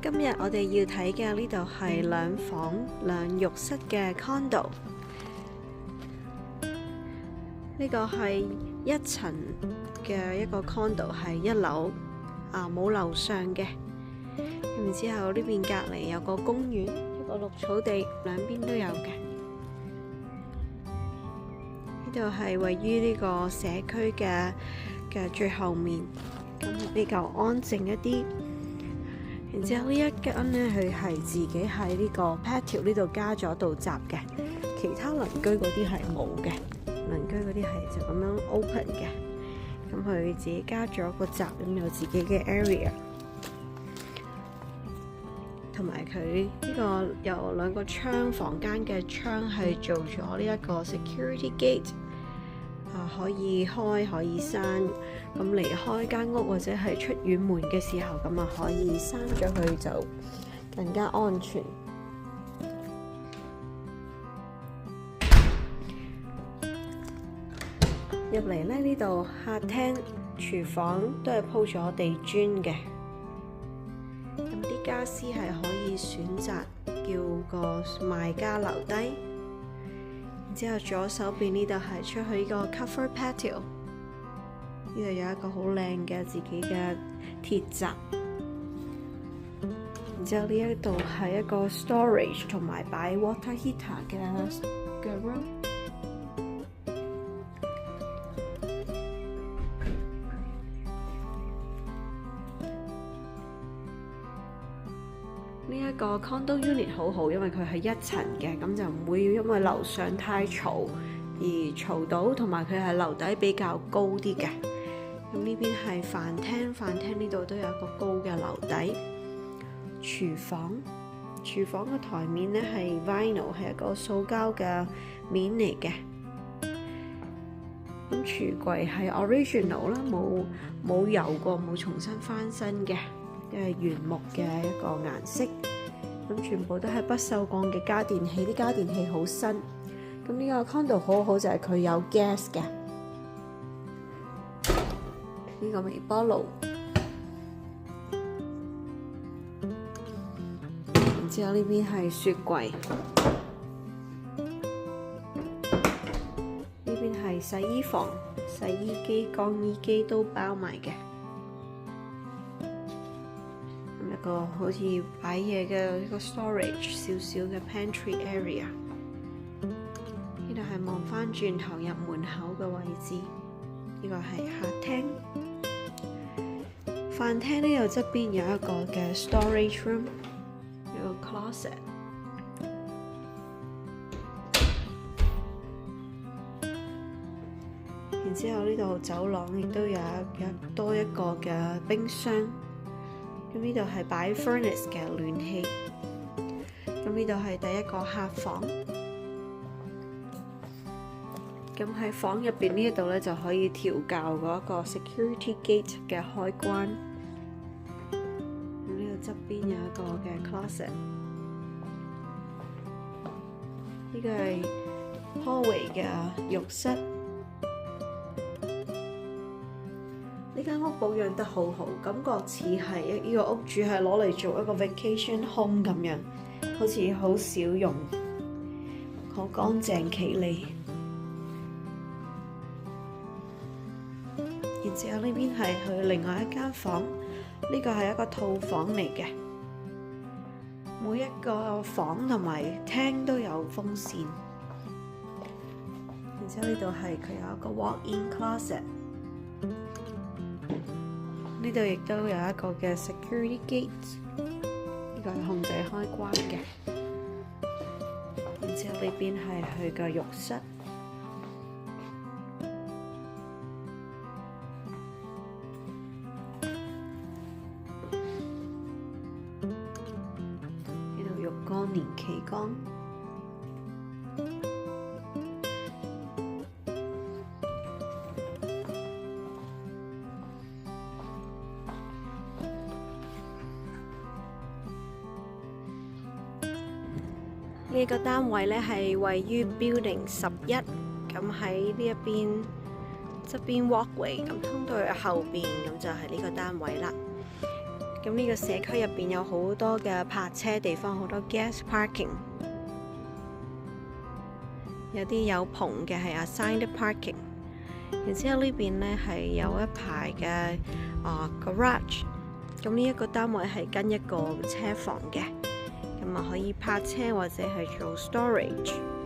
今日我哋要睇嘅呢度係兩房兩浴室嘅 condo， 呢個係一層嘅一個 condo， 係一樓冇樓上嘅。然之後呢邊隔離有個公園，一個綠草地，兩邊都有嘅。呢度係位於呢個社區嘅最後面，咁比較安靜一啲。然之後呢一間呢，佢係自己喺呢個 patio 呢度加咗道閘嘅，其他鄰居嗰啲係冇嘅，鄰居嗰啲係就咁樣 open 嘅。咁佢自己加咗個閘，咁有自己嘅 area， 同埋佢呢個有兩個窗，房間嘅窗係做咗呢一個 security gate， 可以開可以閂。咁離開間屋或者係出遠門嘅時候，咁可以閂咗佢就更加安全。入嚟咧，呢度客廳、廚房都係鋪咗地磚嘅。咁啲家私係可以選擇叫個賣家留低。然之後左手邊呢度係出去呢個 cover patio。呢度有一個好靚嘅自己嘅鐵閘，然之後呢一度係一個 storage 同埋擺 water heater 嘅 room。呢一個 condo unit 好好，因為佢係一層嘅，咁就唔會因為樓上太嘈而嘈到，同埋佢係樓底比較高啲嘅。咁呢邊係飯廳，飯廳呢度都有一個高嘅樓底。廚房嘅台面呢係 vinyl， 係一個塑膠嘅面嚟嘅。咁櫥櫃係 original 啦，冇油過，冇重新翻新嘅，係原木嘅一個顏色。咁全部都係不鏽鋼嘅家電器，啲家電器好新。咁呢個 condo 好就係佢有 gas 嘅。呢個微波爐，然之後呢邊係雪櫃，呢邊係洗衣房，洗衣機、乾衣機都包埋嘅。咁一個好似擺嘢嘅一個 storage 少少嘅 pantry area。呢度係望返轉頭入門口嘅位置，呢個係客廳。飯廳呢度側邊有一個嘅 storage room， 有個 closet。然之後呢度走廊亦都有多一個嘅冰箱。咁呢度係擺 furnace 嘅暖氣。咁呢度係第一個客房。咁喺房入邊呢一度咧就可以調校嗰個 security gate 嘅開關。咁呢度側邊有一個嘅 closet。呢個係 hallway 嘅浴室。呢間屋保養得好好，感覺似係呢個屋主係攞嚟做一個 vacation home 咁樣，好似好少用，好乾淨企理。然之後呢邊係佢另外一間房，呢個係一個套房嚟嘅，每一個房同埋廳都有風扇。然之後呢度係佢有一個 walk-in closet， 呢度亦都有一個嘅 security gate， 呢個係控制開關嘅。然之後呢邊係佢嘅浴室。年期缸，呢個單位咧係位於 Building 11，咁喺呢一邊側邊 walkway，咁通到去後邊，咁就係呢個單位啦。咁呢個社區入邊有好多嘅泊車地方，好多 guest parking。有啲有棚嘅係 assigned parking。然之後呢邊呢係有一排嘅garage。咁呢一個單位係跟一個車房嘅，咁啊可以泊車或者係做 storage。